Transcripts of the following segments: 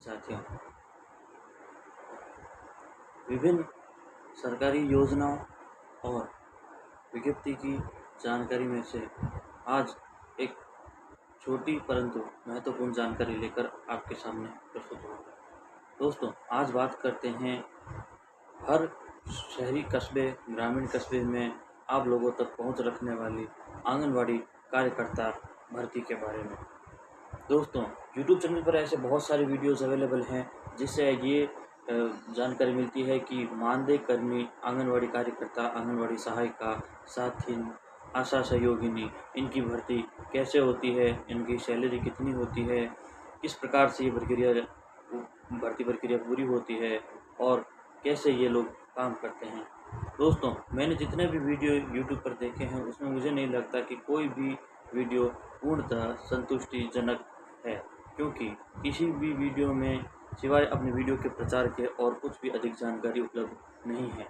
साथियों, विभिन्न सरकारी योजनाओं और विज्ञप्ति की जानकारी में से आज एक छोटी परंतु महत्वपूर्ण जानकारी लेकर आपके सामने प्रस्तुत हुआ। दोस्तों, आज बात करते हैं हर शहरी कस्बे, ग्रामीण कस्बे में आप लोगों तक पहुंच रखने वाली आंगनवाड़ी कार्यकर्ता भर्ती के बारे में। दोस्तों, YouTube चैनल पर ऐसे बहुत सारे वीडियोज़ अवेलेबल हैं जिससे ये जानकारी मिलती है कि मानदेय कर्मी, आंगनवाड़ी कार्यकर्ता, आंगनवाड़ी सहायिका, साथिन, आशा सहयोगिनी, इनकी भर्ती कैसे होती है, इनकी सैलरी कितनी होती है, किस प्रकार से ये भर्ती प्रक्रिया पूरी होती है और कैसे ये लोग काम करते हैं। दोस्तों, मैंने जितने भी वीडियो YouTube पर देखे हैं उसमें मुझे नहीं लगता कि कोई भी वीडियो पूर्णतः संतुष्टिजनक है, क्योंकि किसी भी वीडियो में सिवाय अपने वीडियो के प्रचार के और कुछ भी अधिक जानकारी उपलब्ध नहीं है।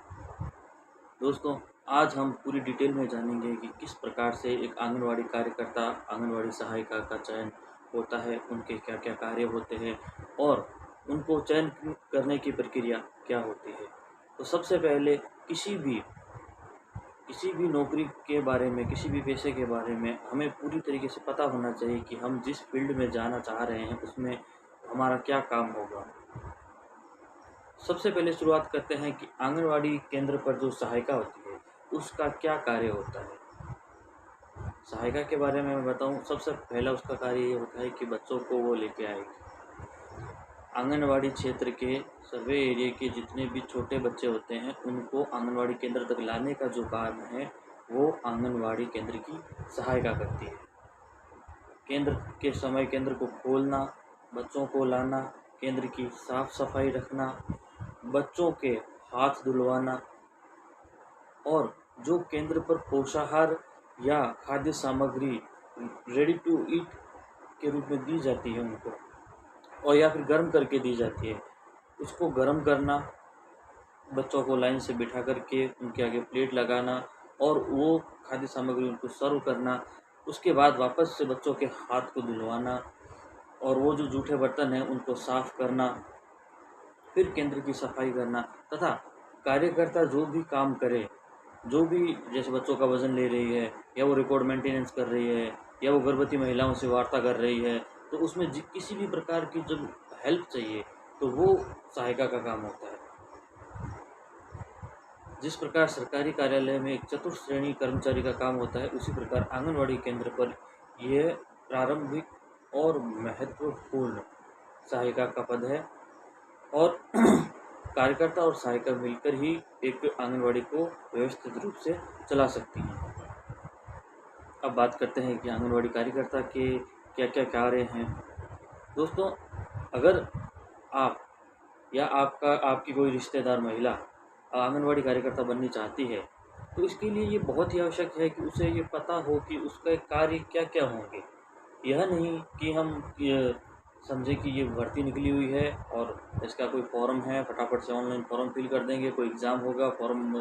दोस्तों, आज हम पूरी डिटेल में जानेंगे कि किस प्रकार से एक आंगनवाड़ी कार्यकर्ता, आंगनवाड़ी सहायिका का चयन होता है, उनके क्या क्या कार्य होते हैं और उनको चयन करने की प्रक्रिया क्या होती है। तो सबसे पहले किसी भी नौकरी के बारे में, किसी भी पेशे के बारे में हमें पूरी तरीके से पता होना चाहिए कि हम जिस फील्ड में जाना चाह रहे हैं उसमें हमारा क्या काम होगा। सबसे पहले शुरुआत करते हैं कि आंगनवाड़ी केंद्र पर जो सहायिका होती है उसका क्या कार्य होता है। सहायिका के बारे में मैं बताऊं, सबसे पहला उसका कार्य ये होता है कि बच्चों को वो लेके आएगी। आंगनवाड़ी क्षेत्र के सर्वे एरिया के जितने भी छोटे बच्चे होते हैं उनको आंगनवाड़ी केंद्र तक लाने का जो काम है वो आंगनवाड़ी केंद्र की सहायिका करती है। केंद्र के समय केंद्र को खोलना, बच्चों को लाना, केंद्र की साफ सफाई रखना, बच्चों के हाथ धुलवाना और जो केंद्र पर पोषाहार या खाद्य सामग्री रेडी टू ईट के रूप में दी जाती है उनको, और या फिर गर्म करके दी जाती है, उसको गर्म करना, बच्चों को लाइन से बिठा करके उनके आगे प्लेट लगाना और वो खाद्य सामग्री उनको सर्व करना। उसके बाद वापस से बच्चों के हाथ को धुलवाना और वो जो जूठे बर्तन हैं उनको साफ़ करना, फिर केंद्र की सफाई करना तथा कार्यकर्ता जो भी काम करे, जो भी जैसे बच्चों का वज़न ले रही है या वो रिकॉर्ड मेंटेनेंस कर रही है या वो गर्भवती महिलाओं से वार्ता कर रही है, तो उसमें किसी भी प्रकार की जब हेल्प चाहिए तो वो सहायिका का काम होता है। जिस प्रकार सरकारी कार्यालय में एक चतुर्थ श्रेणी कर्मचारी का काम होता है, उसी प्रकार आंगनवाड़ी केंद्र पर यह प्रारंभिक और महत्वपूर्ण सहायिका का पद है और कार्यकर्ता और सहायिका मिलकर ही एक आंगनवाड़ी को व्यवस्थित रूप से चला सकती हैं। अब बात करते हैं कि आंगनवाड़ी कार्यकर्ता के क्या क्या कार्य हैं। दोस्तों, अगर आप या आपकी कोई रिश्तेदार महिला आंगनवाड़ी कार्यकर्ता बननी चाहती है तो इसके लिए ये बहुत ही आवश्यक है कि उसे ये पता हो कि उसके कार्य क्या क्या होंगे। यह नहीं कि हम ये समझे कि ये भर्ती निकली हुई है और इसका कोई फॉर्म है, फटाफट से ऑनलाइन फॉर्म फिल कर देंगे, कोई एग्ज़ाम होगा, फॉर्म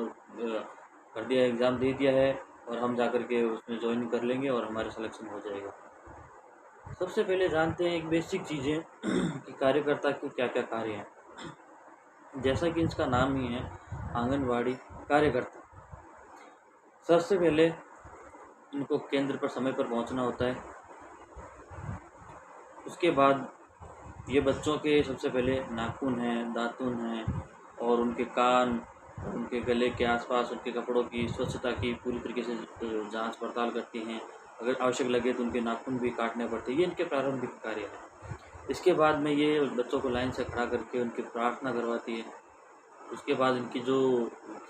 कर दिया, एग्ज़ाम दे दिया है और हम जा कर के उसमें ज्वाइन कर लेंगे और हमारा सिलेक्शन हो जाएगा। सबसे पहले जानते हैं एक बेसिक चीज़ें कि कार्यकर्ता के क्या क्या कार्य हैं। जैसा कि इसका नाम ही है, आंगनवाड़ी कार्यकर्ता। सबसे पहले इनको केंद्र पर समय पर पहुंचना होता है। उसके बाद ये बच्चों के सबसे पहले नाखून हैं, दातुन हैं और उनके कान, उनके गले के आसपास उनके कपड़ों की स्वच्छता की पूरी तरीके से जांच पड़ताल करती हैं। अगर आवश्यक लगे तो उनके नाखून भी काटने पड़ते हैं। ये इनके प्रारंभिक कार्य हैं। इसके बाद में ये बच्चों को लाइन से खड़ा करके उनकी प्रार्थना करवाती है। उसके बाद इनकी जो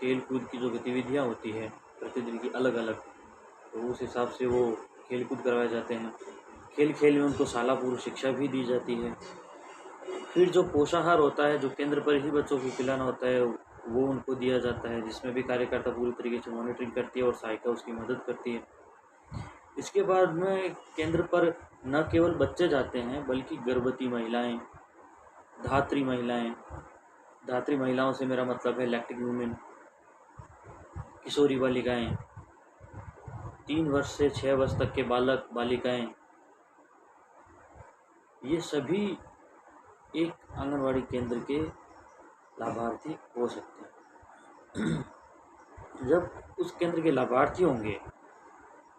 खेल कूद की जो गतिविधियाँ होती है प्रतिदिन की अलग अलग, तो उस हिसाब से वो खेल कूद करवाए जाते हैं। खेल खेल में उनको शाला पूर्व शिक्षा भी दी जाती है। फिर जो पोषाहार होता है, जो केंद्र पर ही बच्चों को खिलाना होता है, वो उनको दिया जाता है, जिसमें भी कार्यकर्ता पूरी तरीके से मॉनिटरिंग करती है और सहायिका उसकी मदद करती है। इसके बाद में केंद्र पर न केवल बच्चे जाते हैं बल्कि गर्भवती महिलाएं, धात्री महिलाएं, धात्री महिलाओं से मेरा मतलब है लैक्टिक वुमेन, किशोरी बालिकाएं, 3 वर्ष से 6 वर्ष तक के बालक बालिकाएं, ये सभी एक आंगनवाड़ी केंद्र के लाभार्थी हो सकते हैं। जब उस केंद्र के लाभार्थी होंगे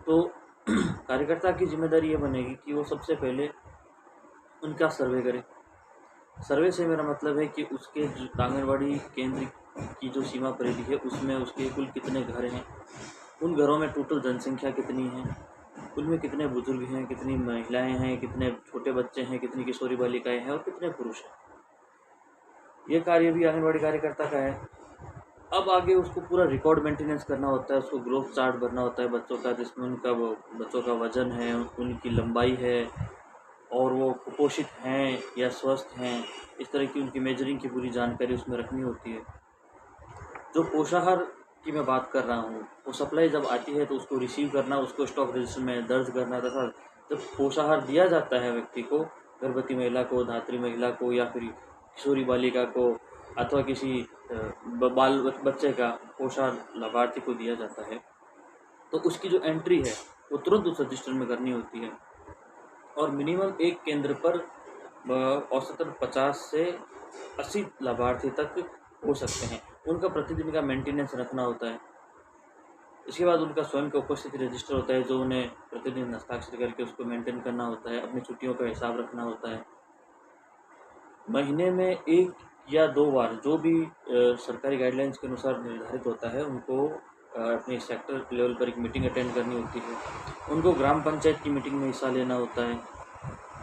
तो कार्यकर्ता की जिम्मेदारी ये बनेगी कि वो सबसे पहले उनका सर्वे करे। सर्वे से मेरा मतलब है कि उसके जो आंगनवाड़ी केंद्र की जो सीमा परिधि है उसमें उसके कुल कितने घर हैं, उन घरों में टोटल जनसंख्या कितनी है, उनमें कितने बुजुर्ग हैं, कितनी महिलाएं हैं, कितने छोटे बच्चे हैं, कितनी किशोरी बालिकाएं हैं और कितने पुरुष हैं। ये कार्य भी आंगनवाड़ी कार्यकर्ता का है। अब आगे उसको पूरा रिकॉर्ड मेंटेनेंस करना होता है, उसको ग्रोथ चार्ट भरना होता है बच्चों का, जिसमें उनका बच्चों का वजन है, उनकी लंबाई है और वो कुपोषित हैं या स्वस्थ हैं, इस तरह की उनकी मेजरिंग की पूरी जानकारी उसमें रखनी होती है। जो पोषाहार की मैं बात कर रहा हूँ, वो सप्लाई जब आती है तो उसको रिसीव करना, उसको स्टॉक रजिस्टर में दर्ज करना तथा जब पोषाहार दिया जाता है व्यक्ति को, गर्भवती महिला को, धात्री महिला को या फिर किशोरी बालिका को अथवा किसी बाल बच्चे का पोषाहार लाभार्थी को दिया जाता है, तो उसकी जो एंट्री है वो तुरंत उस रजिस्टर में करनी होती है। और मिनिमम एक केंद्र पर औसतन 50 से 80 लाभार्थी तक हो सकते हैं। उनका प्रतिदिन का मेंटेनेंस रखना होता है। इसके बाद उनका स्वयं का उपस्थिति रजिस्टर होता है जो उन्हें प्रतिदिन हस्ताक्षर करके उसको मेंटेन करना होता है। अपनी छुट्टियों का हिसाब रखना होता है। महीने में 1 या 2 बार जो भी सरकारी गाइडलाइंस के अनुसार निर्धारित होता है, उनको अपने सेक्टर लेवल पर एक मीटिंग अटेंड करनी होती है। उनको ग्राम पंचायत की मीटिंग में हिस्सा लेना होता है।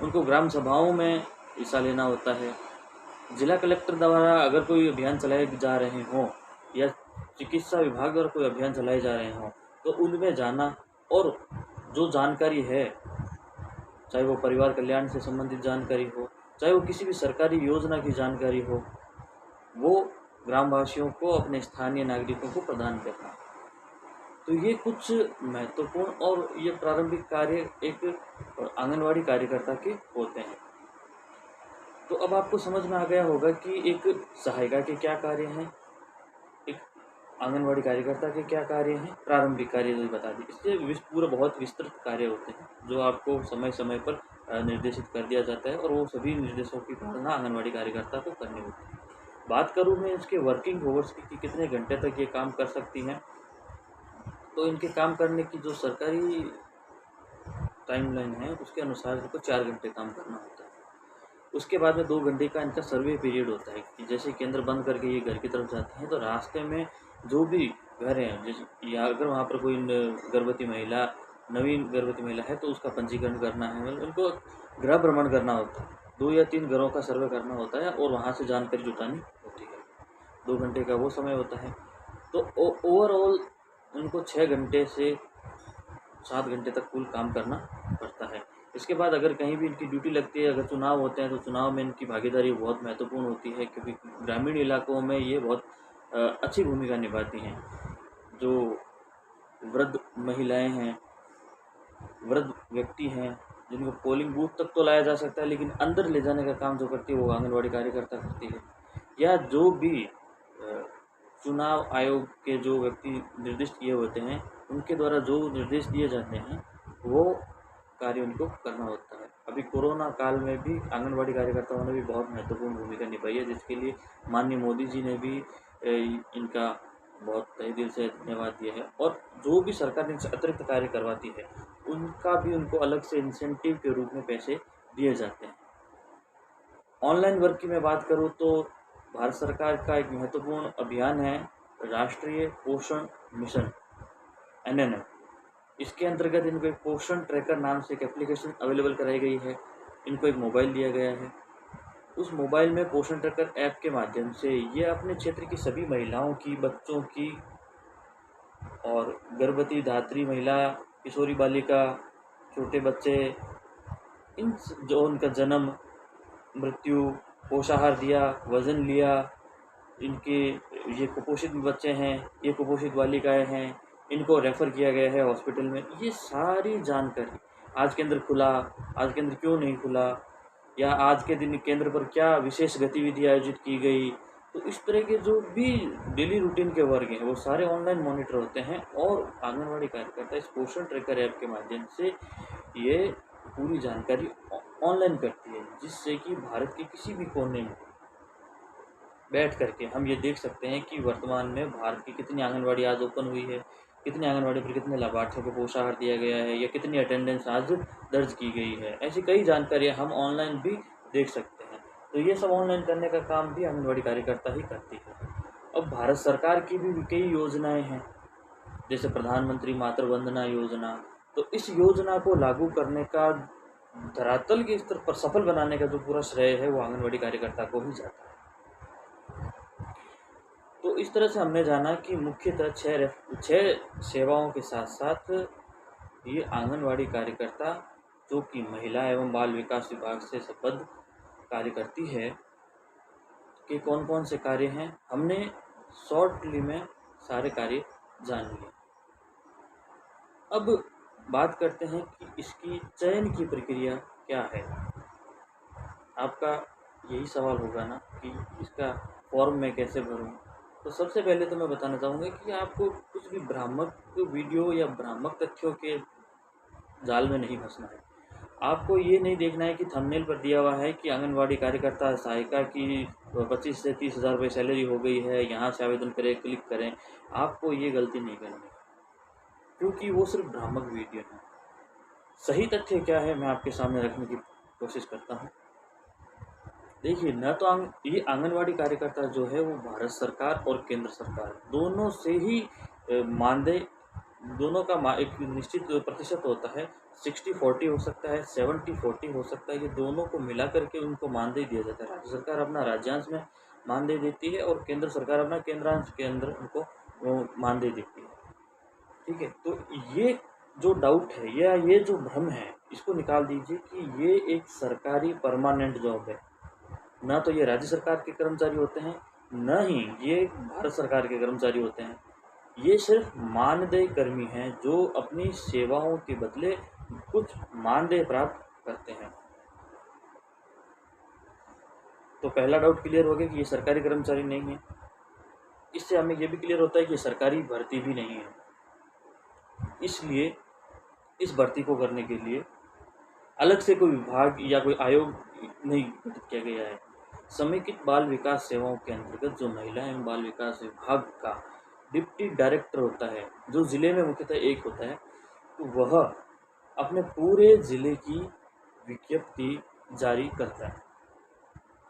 उनको ग्राम सभाओं में हिस्सा लेना होता है। जिला कलेक्टर द्वारा अगर कोई अभियान चलाए जा रहे हों या चिकित्सा विभाग द्वारा कोई अभियान चलाए जा रहे हों तो उनमें जाना और जो जानकारी है, चाहे वो परिवार कल्याण से संबंधित जानकारी हो, चाहे वो किसी भी सरकारी योजना की जानकारी हो, वो ग्रामवासियों को, अपने स्थानीय नागरिकों को प्रदान करना। तो ये कुछ महत्वपूर्ण और ये प्रारंभिक कार्य एक आंगनवाड़ी कार्यकर्ता के होते हैं। तो अब आपको समझ में आ गया होगा कि एक सहायिका के क्या कार्य हैं, एक आंगनवाड़ी कार्यकर्ता के क्या कार्य हैं, प्रारंभिक कार्य जो बता दी। इससे पूरा बहुत विस्तृत कार्य होते हैं जो आपको समय समय पर निर्देशित कर दिया जाता है और वो सभी निर्देशों की पालना आंगनवाड़ी कार्यकर्ता को करनी होती है। बात करूँ मैं इसके वर्किंग आवर्स की कि कितने घंटे तक ये काम कर सकती हैं, तो इनके काम करने की जो सरकारी टाइमलाइन है उसके अनुसार इनको 4 घंटे काम करना होता है। उसके बाद में 2 घंटे का इनका सर्वे पीरियड होता है कि जैसे केंद्र बंद करके ये घर की तरफ जाते हैं तो रास्ते में जो भी घर हैं, जैसे या अगर वहाँ पर कोई गर्भवती महिला, नवीन गर्भवती महिला है तो उसका पंजीकरण करना है, उनको गृह भ्रमण करना होता है। 2 या 3 घरों का सर्वे करना होता है और वहाँ से जानकारी जुटानी होती है। 2 घंटे का वो समय होता है। तो ओवरऑल उनको 6 घंटे से 7 घंटे तक कुल काम करना पड़ता है। इसके बाद अगर कहीं भी इनकी ड्यूटी लगती है, अगर चुनाव होते हैं तो चुनाव में इनकी भागीदारी बहुत महत्वपूर्ण होती है क्योंकि ग्रामीण इलाकों में ये बहुत अच्छी भूमिका निभाती हैं। जो वृद्ध महिलाएं हैं, वृद्ध व्यक्ति हैं, जिनको पोलिंग बूथ तक तो लाया जा सकता है लेकिन अंदर ले जाने का काम जो करती है वो आंगनवाड़ी कार्यकर्ता करती है। या जो भी चुनाव आयोग के जो व्यक्ति निर्दिष्ट किए होते हैं उनके द्वारा जो निर्देश दिए जाते हैं वो कार्य उनको करना होता है। अभी कोरोना काल में भी आंगनवाड़ी कार्यकर्ताओं ने भी बहुत महत्वपूर्ण भूमिका निभाई है, जिसके लिए माननीय मोदी जी ने भी इनका बहुत तहे दिल से धन्यवाद दिया है। और जो भी सरकार इनसे अतिरिक्त कार्य करवाती है उनका भी उनको अलग से इंसेंटिव के रूप में पैसे दिए जाते हैं। ऑनलाइन वर्क की मैं बात करूँ तो भारत सरकार का एक महत्वपूर्ण अभियान है राष्ट्रीय पोषण मिशन NNM। इसके अंतर्गत इनको एक पोषण ट्रैकर नाम से एक एप्लीकेशन अवेलेबल कराई गई है। इनको एक मोबाइल दिया गया है। उस मोबाइल में पोषण ट्रैकर ऐप के माध्यम से ये अपने क्षेत्र की सभी महिलाओं की, बच्चों की और गर्भवती धात्री महिला, किशोरी बालिका, छोटे बच्चे, इन जो उनका जन्म, मृत्यु, पोषाहार दिया, वज़न लिया, इनके ये कुपोषित बच्चे हैं, ये कुपोषित बालिकाएं हैं, इनको रेफ़र किया गया है हॉस्पिटल में, ये सारी जानकारी आज केंद्र खुला, आज केंद्र क्यों नहीं खुला, या आज के दिन केंद्र पर क्या विशेष गतिविधि आयोजित की गई, तो इस तरह के जो भी डेली रूटीन के वर्ग हैं वो सारे ऑनलाइन मॉनिटर होते हैं। और आंगनवाड़ी कार्यकर्ता इस पोषण ट्रैकर ऐप के माध्यम से ये पूरी जानकारी ऑनलाइन करती है, जिससे कि भारत के किसी भी कोने में बैठ करके हम ये देख सकते हैं कि वर्तमान में भारत की कितनी आंगनवाड़ी आज ओपन हुई है, कितनी आंगनवाड़ी पर कितने लाभार्थियों को पोषाहार दिया गया है या कितनी अटेंडेंस आज दर्ज की गई है। ऐसी कई जानकारियाँ हम ऑनलाइन भी देख सकते हैं। तो ये सब ऑनलाइन करने का काम भी आंगनवाड़ी कार्यकर्ता ही करती है। अब भारत सरकार की भी कई योजनाएं हैं, जैसे प्रधानमंत्री मातृ वंदना योजना। तो इस योजना को लागू करने का, धरातल के स्तर पर सफल बनाने का जो पूरा श्रेय है वो आंगनवाड़ी कार्यकर्ता को ही जाता है। तो इस तरह से हमने जाना कि मुख्यतः छः सेवाओं के साथ साथ ये आंगनवाड़ी कार्यकर्ता, जो कि महिला एवं बाल विकास विभाग से संबद्ध कार्य करती है, कि कौन कौन से कार्य हैं हमने शॉर्टली में सारे कार्य जान लिए। अब बात करते हैं कि इसकी चयन की प्रक्रिया क्या है। आपका यही सवाल होगा ना कि इसका फॉर्म मैं कैसे भरूं। तो सबसे पहले तो मैं बताना चाहूँगा कि आपको कुछ भी भ्रामक वीडियो या भ्रामक तथ्यों के जाल में नहीं फंसना है। आपको ये नहीं देखना है कि थंबनेल पर दिया हुआ है कि आंगनवाड़ी कार्यकर्ता सहायिका की 25 से 30 हज़ार रुपये सैलरी हो गई है, यहाँ से आवेदन करें, क्लिक करें। आपको ये गलती नहीं करनी है, क्योंकि वो सिर्फ भ्रामक वीडियो है। सही तथ्य क्या है मैं आपके सामने रखने की कोशिश करता हूँ। देखिए, न तो ये आंगनवाड़ी कार्यकर्ता जो है वो भारत सरकार और केंद्र सरकार दोनों से ही मानदेय, दोनों का एक निश्चित प्रतिशत होता है। 60-40 हो सकता है, 70-40 हो सकता है। ये दोनों को मिला करके उनको मानदेय दिया जाता है। राज्य सरकार अपना राज्यांश में मानदेय देती है और केंद्र सरकार अपना केंद्रांश के अंदर उनको मानदेय देती है। ठीक है, तो ये जो डाउट है या ये जो भ्रम है, इसको निकाल दीजिए कि ये एक सरकारी परमानेंट जॉब है। ना तो ये राज्य सरकार के कर्मचारी होते हैं, न ही ये भारत सरकार के कर्मचारी होते हैं। ये सिर्फ मानदेय कर्मी हैं जो अपनी सेवाओं के बदले कुछ मानदेय प्राप्त करते हैं। तो पहला डाउट क्लियर हो गया कि ये सरकारी कर्मचारी नहीं है। इससे हमें ये भी क्लियर होता है कि सरकारी भर्ती भी नहीं है। इसलिए इस भर्ती को करने के लिए अलग से कोई विभाग या कोई आयोग नहीं गठित किया गया है। समेकित बाल विकास सेवाओं के अंतर्गत जो महिला एवं बाल विकास विभाग का डिप्टी डायरेक्टर होता है, जो जिले में मुख्यतः एक होता है, तो वह अपने पूरे जिले की विज्ञप्ति जारी करता है।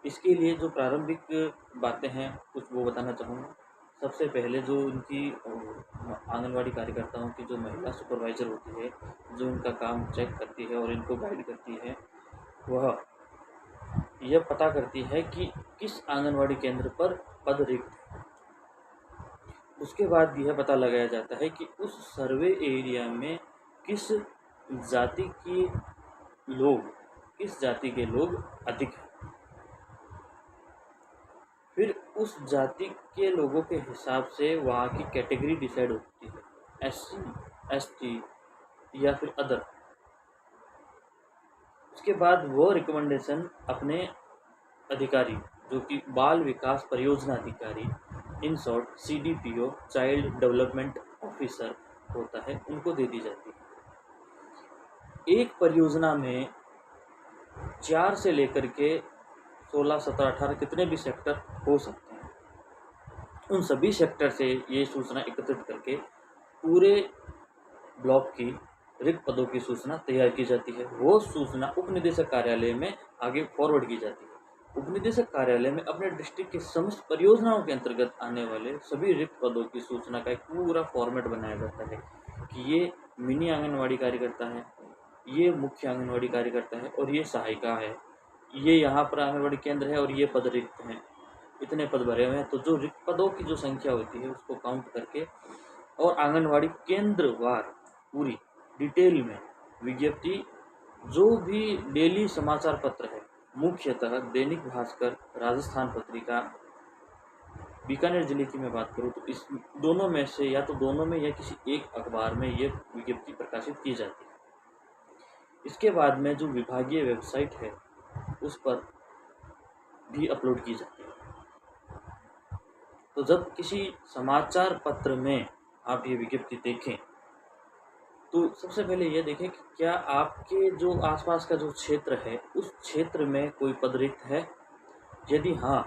इसके लिए जो प्रारंभिक बातें हैं कुछ वो बताना चाहूँगा। सबसे पहले जो उनकी आंगनवाड़ी कार्यकर्ताओं की जो महिला सुपरवाइज़र होती है, जो उनका काम चेक करती है और इनको गाइड करती है, वह यह पता करती है कि किस आंगनवाड़ी केंद्र पर पद रिक्त है। उसके बाद यह पता लगाया जाता है कि उस सर्वे एरिया में किस जाति के लोग अधिक हैं। फिर उस जाति के लोगों के हिसाब से वहाँ की कैटेगरी डिसाइड होती है, SC, ST या फिर अदर। उसके बाद वो रिकमेंडेशन अपने अधिकारी, जो कि बाल विकास परियोजना अधिकारी, in short CDPO, child development officer होता है, उनको दे दी जाती है। एक परियोजना में 4 से लेकर के 16, 17, 18 कितने भी सेक्टर हो सकते हैं। उन सभी सेक्टर से ये सूचना एकत्रित करके पूरे ब्लॉक की रिक्त पदों की सूचना तैयार की जाती है। वो सूचना उप निदेशक कार्यालय में आगे फॉरवर्ड की जाती है। उप निदेशक कार्यालय में अपने डिस्ट्रिक्ट की समस्त परियोजनाओं के अंतर्गत आने वाले सभी रिक्त पदों की सूचना का एक पूरा फॉर्मेट बनाया जाता है कि ये मिनी आंगनवाड़ी कार्यकर्ता है, ये मुख्य आंगनवाड़ी कार्यकर्ता है और ये सहायिका है, ये यहाँ पर आंगनवाड़ी केंद्र है और ये पद रिक्त हैं, इतने पद भरे हुए हैं। तो जो रिक्त पदों की जो संख्या होती है उसको काउंट करके और आंगनवाड़ी केंद्रवार पूरी डिटेल में विज्ञप्ति, जो भी डेली समाचार पत्र है, मुख्यतः दैनिक भास्कर, राजस्थान पत्रिका, बीकानेर जिले की मैं बात करूँ तो इस दोनों में से या तो दोनों में या किसी एक अखबार में ये विज्ञप्ति प्रकाशित की जाती है। इसके बाद में जो विभागीय वेबसाइट है उस पर भी अपलोड की जाती है। तो जब किसी समाचार पत्र में आप ये विज्ञप्ति देखें तो सबसे पहले ये देखें कि क्या आपके जो आसपास का जो क्षेत्र है, उस क्षेत्र में कोई पद रिक्त है? यदि हाँ,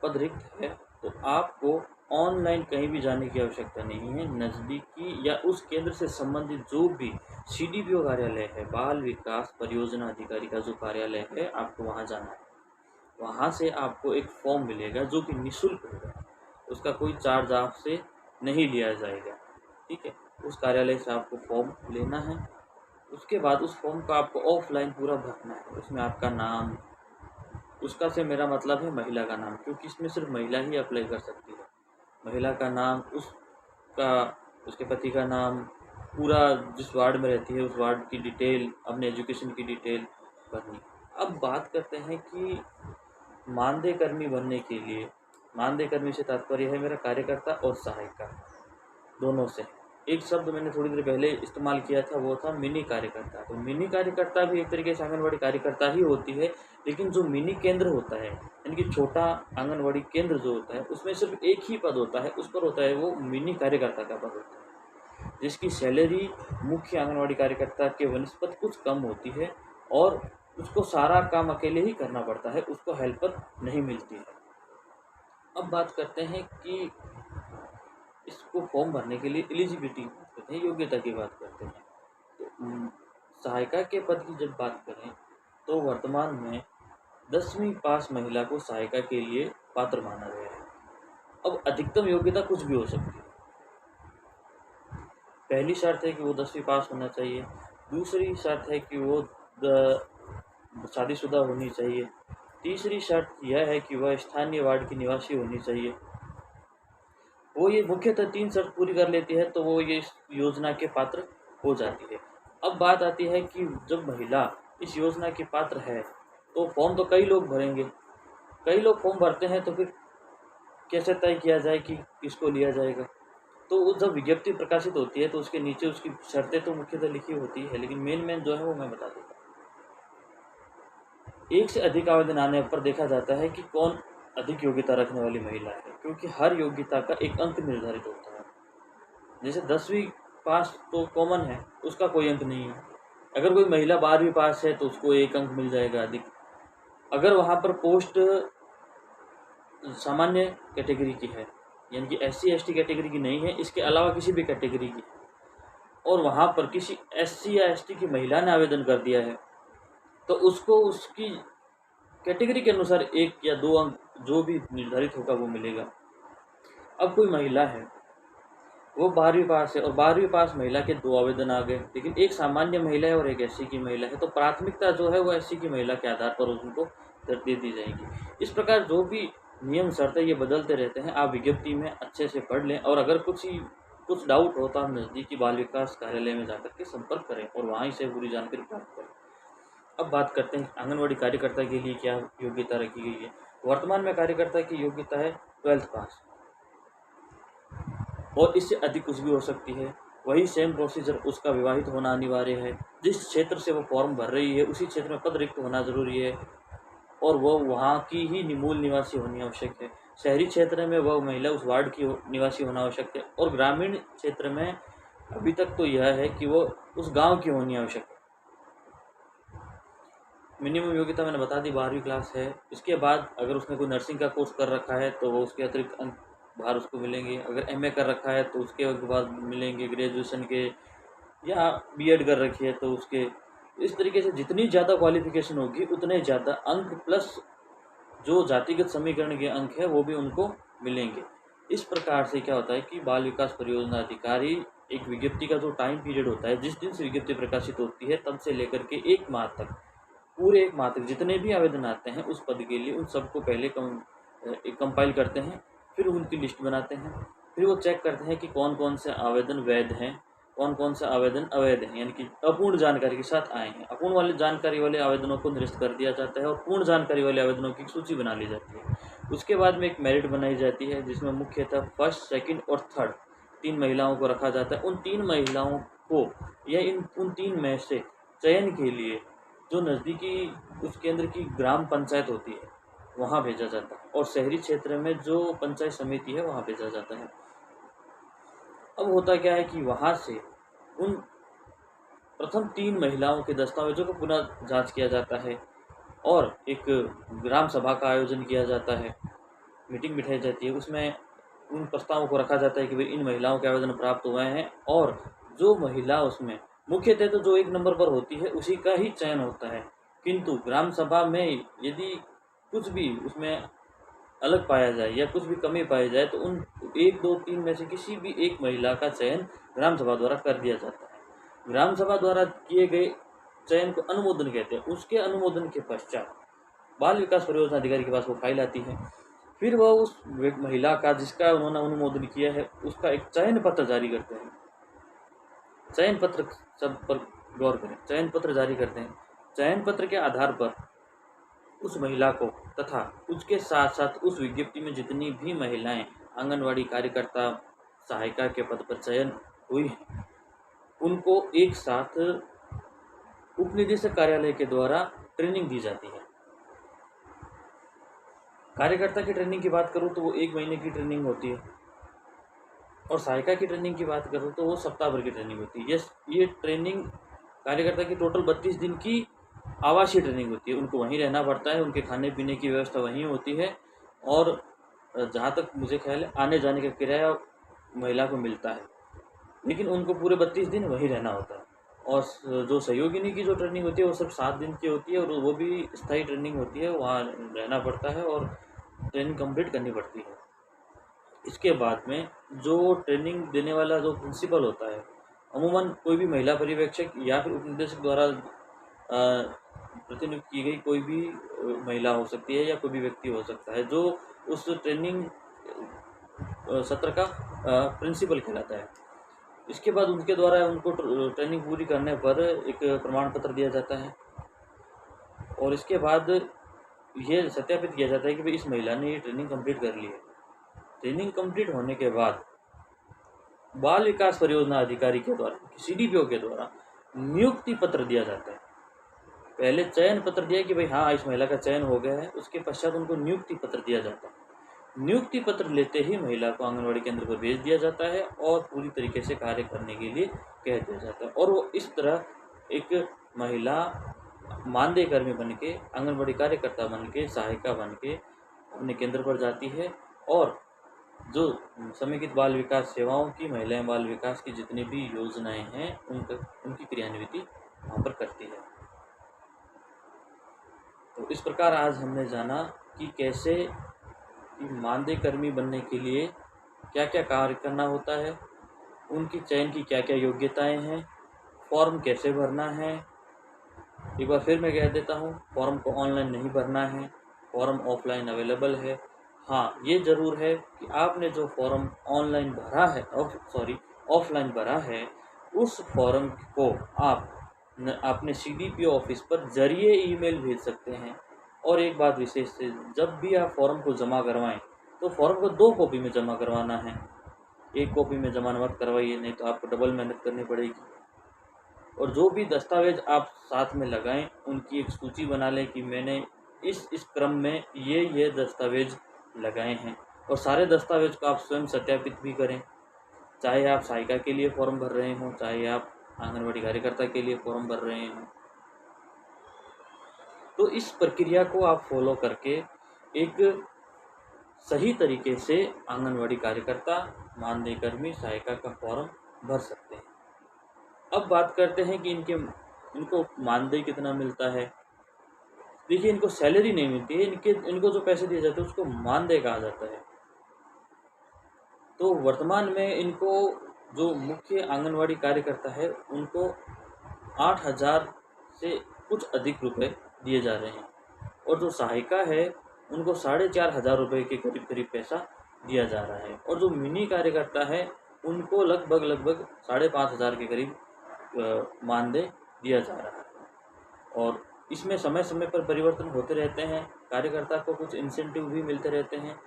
पद रिक्त है, तो आपको ऑनलाइन कहीं भी जाने की आवश्यकता नहीं है। नज़दीकी या उस केंद्र से संबंधित जो भी सीडीपीओ कार्यालय है, बाल विकास परियोजना अधिकारी का जो कार्यालय है, आपको वहाँ जाना है। वहाँ से आपको एक फॉर्म मिलेगा जो कि निःशुल्क होगा। उसका कोई चार्ज आपसे नहीं लिया जाएगा, ठीक है? उस कार्यालय से आपको फॉर्म लेना है। उसके बाद उस फॉर्म को आपको ऑफलाइन पूरा भरना है। उसमें आपका नाम, उसका से मेरा मतलब है महिला का नाम, क्योंकि इसमें सिर्फ महिला ही अप्लाई कर सकती है। महिला का नाम, उसका उसके पति का नाम, पूरा जिस वार्ड में रहती है उस वार्ड की डिटेल, अपने एजुकेशन की डिटेल भरनी। अब बात करते हैं कि मानदेय कर्मी बनने के लिए, मानदेय कर्मी से तात्पर्य है मेरा कार्यकर्ता और सहायिका दोनों से। एक शब्द मैंने थोड़ी देर पहले इस्तेमाल किया था, वो था मिनी कार्यकर्ता। तो मिनी कार्यकर्ता भी एक तरीके से आंगनवाड़ी कार्यकर्ता ही होती है, लेकिन जो मिनी केंद्र होता है, यानी कि छोटा आंगनवाड़ी केंद्र जो होता है, उसमें सिर्फ एक ही पद होता है, उस पर होता है वो मिनी कार्यकर्ता का पद होता है, जिसकी सैलरी मुख्य आंगनवाड़ी कार्यकर्ता के वनस्पत कुछ कम होती है और उसको सारा काम अकेले ही करना पड़ता है, उसको हेल्पर नहीं मिलती है। अब बात करते हैं कि इसको फॉर्म भरने के लिए एलिजिबिलिटी बात करते हैं, योग्यता की बात करते हैं। तो सहायिका के पद की जब बात करें तो वर्तमान में 10वीं पास महिला को सहायिका के लिए पात्र माना गया है। अब अधिकतम योग्यता कुछ भी हो सकती है। पहली शर्त है कि वो 10वीं पास होना चाहिए। दूसरी शर्त है कि वो शादीशुदा होनी चाहिए। तीसरी शर्त यह है कि वह स्थानीय वार्ड की निवासी होनी चाहिए। वो ये मुख्यतः 3 शर्त पूरी कर लेती है तो वो ये इस योजना के पात्र हो जाती है। अब बात आती है कि जब महिला इस योजना की पात्र है तो फॉर्म तो कई लोग भरेंगे, कई लोग फॉर्म भरते हैं, तो फिर कैसे तय किया जाए कि किसको लिया जाएगा? तो जब विज्ञप्ति प्रकाशित होती है तो उसके नीचे उसकी शर्तें तो मुख्यतः लिखी होती है, लेकिन मेन जो है वो मैं बता देता हूँ। एक से अधिक आवेदन आने पर देखा जाता है कि कौन अधिक योग्यता रखने वाली महिला है, क्योंकि हर योग्यता का एक अंक निर्धारित होता है। जैसे 10वीं पास तो कॉमन है, उसका कोई अंक नहीं है। अगर कोई महिला 12वीं पास है तो उसको 1 अंक मिल जाएगा अधिक। अगर वहाँ पर पोस्ट सामान्य कैटेगरी की है, यानी कि SC ST कैटेगरी की नहीं है, इसके अलावा किसी भी कैटेगरी की, और वहाँ पर किसी SC या ST की महिला ने आवेदन कर दिया है, तो उसको उसकी कैटेगरी के अनुसार 1 या 2 अंक जो भी निर्धारित होगा वो मिलेगा। अब कोई महिला है, वो 12वीं पास है और 12वीं पास महिला के 2 आवेदन आ गए, लेकिन एक सामान्य महिला है और एक SC की महिला है, तो प्राथमिकता जो है वो SC की महिला के आधार पर उनको दे दी जाएगी। इस प्रकार जो भी नियम शर्तें ये बदलते रहते हैं, आप विज्ञप्ति में अच्छे से पढ़ लें, और अगर कुछ डाउट हो तो आप नज़दीकी बाल विकास कार्यालय में जाकर के संपर्क करें और वहीं से पूरी जानकारी प्राप्त करें। अब बात करते हैं आंगनवाड़ी कार्यकर्ता के लिए क्या योग्यता रखी गई है। वर्तमान में कार्यकर्ता की योग्यता है 12th पास, और इससे अधिक कुछ भी हो सकती है। वही सेम प्रोसीजर, उसका विवाहित होना अनिवार्य है। जिस क्षेत्र से वो फॉर्म भर रही है उसी क्षेत्र में पद रिक्त होना ज़रूरी है, और वह वहाँ की ही मूल निवासी होनी आवश्यक है। शहरी क्षेत्र में वह महिला उस वार्ड की निवासी होना आवश्यक है, और ग्रामीण क्षेत्र में अभी तक तो यह है कि वो उस गांव की होनी आवश्यक है। मिनिमम योग्यता मैंने बता दी 12वीं क्लास है। इसके बाद अगर उसने कोई नर्सिंग का कोर्स कर रखा है तो वो उसके अतिरिक्त अंक बाहर उसको मिलेंगे। अगर MA कर रखा है तो उसके बाद मिलेंगे ग्रेजुएशन के, या B.Ed कर रखी है तो उसके। इस तरीके से जितनी ज़्यादा क्वालिफिकेशन होगी उतने ज़्यादा अंक, प्लस जो जातिगत समीकरण के अंक है वो भी उनको मिलेंगे। इस प्रकार से क्या होता है कि बाल विकास परियोजना अधिकारी एक विज्ञप्ति का जो टाइम पीरियड होता है, जिस दिन से विज्ञप्ति प्रकाशित होती है तब से लेकर के 1 माह तक, पूरे 1 माह तक जितने भी आवेदन आते हैं उस पद के लिए, उन सबको पहले कंपाइल करते हैं, फिर उनकी लिस्ट बनाते हैं, फिर वो चेक करते हैं कि कौन कौन से आवेदन वैध हैं, कौन कौन से आवेदन अवैध हैं, यानी कि अपूर्ण जानकारी के साथ आए हैं। अपूर्ण वाले जानकारी वाले आवेदनों को निरस्त कर दिया जाता है और पूर्ण जानकारी वाले आवेदनों की सूची बना ली जाती है। उसके बाद में एक मेरिट बनाई जाती है, जिसमें मुख्यतः फर्स्ट, सेकंड और थर्ड 3 महिलाओं को रखा जाता है। उन 3 महिलाओं को या उन 3 में से चयन के लिए जो नज़दीकी उस केंद्र की ग्राम पंचायत होती है वहाँ भेजा जाता है, और शहरी क्षेत्र में जो पंचायत समिति है वहाँ भेजा जाता है। अब होता क्या है कि वहाँ से उन प्रथम 3 महिलाओं के दस्तावेज़ों को पुनः जाँच किया जाता है और एक ग्राम सभा का आयोजन किया जाता है, मीटिंग बिठाई जाती है। उसमें उन प्रस्तावों को रखा जाता है कि भई इन महिलाओं के आवेदन प्राप्त हुए हैं और जो महिला उसमें मुख्यतः तो जो 1 नंबर पर होती है उसी का ही चयन होता है। किंतु ग्राम सभा में यदि कुछ भी उसमें अलग पाया जाए या कुछ भी कमी पाई जाए तो उन 1, 2, 3 में से किसी भी एक महिला का चयन ग्राम सभा द्वारा कर दिया जाता है। ग्राम सभा द्वारा किए गए चयन को अनुमोदन कहते हैं। उसके अनुमोदन के पश्चात बाल विकास परियोजना अधिकारी के पास वो फाइल आती है। फिर वह उस महिला का जिसका उन्होंने अनुमोदन किया है उसका एक चयन पत्र जारी करते हैं। चयन पत्र शब्द पर गौर करें, चयन पत्र जारी करते हैं। चयन पत्र के आधार पर उस महिला को तथा उसके साथ साथ उस विज्ञप्ति में जितनी भी महिलाएं आंगनवाड़ी कार्यकर्ता सहायिका के पद पर चयन हुई हैं उनको एक साथ उपनिदेशक कार्यालय के द्वारा ट्रेनिंग दी जाती है। कार्यकर्ता की ट्रेनिंग की बात करूँ तो वो 1 महीने की ट्रेनिंग होती है और सहायिका की ट्रेनिंग की बात करूँ तो वो सप्ताह भर की ट्रेनिंग होती है। ये ट्रेनिंग कार्यकर्ता की टोटल 32 दिन की आवासीय ट्रेनिंग होती है। उनको वहीं रहना पड़ता है, उनके खाने पीने की व्यवस्था वहीं होती है और जहाँ तक मुझे ख्याल है आने जाने का किराया महिला को मिलता है, लेकिन उनको पूरे 32 दिन वहीं रहना होता है। और जो सहयोगिनी की जो ट्रेनिंग होती है वो सिर्फ 7 दिन की होती है और वो भी स्थायी ट्रेनिंग होती है, वहाँ रहना पड़ता है और ट्रेनिंग कंप्लीट करनी पड़ती है। इसके बाद में जो ट्रेनिंग देने वाला जो प्रिंसिपल होता है, अमूमन कोई भी महिला पर्यवेक्षक या फिर उपनिदेशक द्वारा प्रतिनियुक्त की गई कोई भी महिला हो सकती है या कोई भी व्यक्ति हो सकता है जो उस ट्रेनिंग सत्र का प्रिंसिपल कहलाता है। इसके बाद उनके द्वारा उनको ट्रेनिंग पूरी करने पर एक प्रमाण पत्र दिया जाता है और इसके बाद ये सत्यापित किया जाता है कि भाई इस महिला ने ये ट्रेनिंग कंप्लीट कर ली है। ट्रेनिंग कंप्लीट होने के बाद बाल विकास परियोजना अधिकारी के द्वारा CDPO के द्वारा नियुक्ति पत्र दिया जाता है। पहले चयन पत्र दिया कि भाई हाँ इस महिला का चयन हो गया है, उसके पश्चात उनको नियुक्ति पत्र दिया जाता है। नियुक्ति पत्र लेते ही महिला को आंगनवाड़ी केंद्र पर भेज दिया जाता है और पूरी तरीके से कार्य करने के लिए कह दिया जाता है और वो इस तरह एक महिला मानदेय कर्मी बन के, आंगनवाड़ी कार्यकर्ता बन के, सहायिका बन के अपने केंद्र पर जाती है और जो समेकित बाल विकास सेवाओं की महिलाएं बाल विकास की जितनी भी योजनाएं हैं उनकी क्रियान्विति वहाँ पर करती है। तो इस प्रकार आज हमने जाना कि कैसे मानदेय कर्मी बनने के लिए क्या क्या कार्य करना होता है, उनकी चयन की क्या क्या योग्यताएं हैं, फॉर्म कैसे भरना है। एक बार फिर मैं कह देता हूँ, फॉर्म को ऑनलाइन नहीं भरना है, फॉर्म ऑफलाइन अवेलेबल है। हाँ, ये ज़रूर है कि आपने जो फॉर्म ऑनलाइन भरा है ऑफलाइन भरा है, उस फॉर्म को आप अपने CDPO ऑफिस पर जरिए ईमेल भेज सकते हैं। और एक बात विशेष है, जब भी आप फॉर्म को जमा करवाएं तो फॉर्म को 2 कॉपी में जमा करवाना है, 1 कॉपी में जमा मत करवाइए, नहीं तो आपको डबल मेहनत करनी पड़ेगी। और जो भी दस्तावेज आप साथ में लगाएं उनकी एक सूची बना लें कि मैंने इस क्रम में ये दस्तावेज लगाए हैं और सारे दस्तावेज को आप स्वयं सत्यापित भी करें। चाहे आप सहायिका के लिए फॉर्म भर रहे हों, चाहे आप आंगनवाड़ी कार्यकर्ता के लिए फॉर्म भर रहे हों, तो इस प्रक्रिया को आप फॉलो करके एक सही तरीके से आंगनवाड़ी कार्यकर्ता, मानदेय कर्मी, सहायिका का फॉर्म भर सकते हैं। अब बात करते हैं कि इनको मानदेय कितना मिलता है। देखिए, इनको सैलरी नहीं मिलती है, इनको जो पैसे दिए जाते हैं उसको मानदेय कहा जाता है। तो वर्तमान में इनको जो मुख्य आंगनवाड़ी कार्यकर्ता है उनको 8,000 से कुछ अधिक रुपए दिए जा रहे हैं और जो सहायिका है उनको 4,500 रुपये के करीब करीब पैसा दिया जा रहा है और जो मिनी कार्यकर्ता है उनको लगभग 5,500 के करीब मानदेय दिया जा रहा है। और इसमें समय समय पर परिवर्तन होते रहते हैं। कार्यकर्ता को कुछ इंसेंटिव भी मिलते रहते हैं,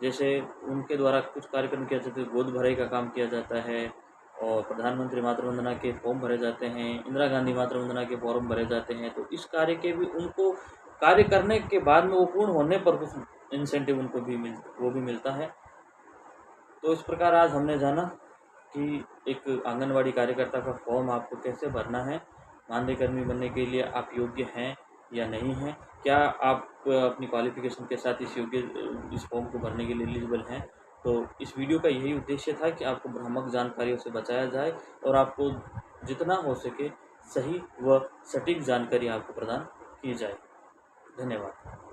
जैसे उनके द्वारा कुछ कार्यक्रम किया जाता है, गोद भराई का काम किया जाता है और प्रधानमंत्री मातृवंदना के फॉर्म भरे जाते हैं, इंदिरा गांधी मातृवंदना के फॉर्म भरे जाते हैं। तो इस कार्य के भी उनको कार्य करने के बाद में वो पूर्ण होने पर कुछ इंसेंटिव उनको भी मिलता है। तो इस प्रकार आज हमने जाना कि एक आंगनवाड़ी कार्यकर्ता का फॉर्म आपको कैसे भरना है मानदेय कर्मी बनने के लिए आप योग्य हैं या नहीं हैं, क्या आप अपनी क्वालिफ़िकेशन के साथ इस फॉर्म को भरने के लिए एलिजिबल हैं। तो इस वीडियो का यही उद्देश्य था कि आपको भ्रामक जानकारियों से बचाया जाए और आपको जितना हो सके सही व सटीक जानकारी आपको प्रदान की जाए। धन्यवाद।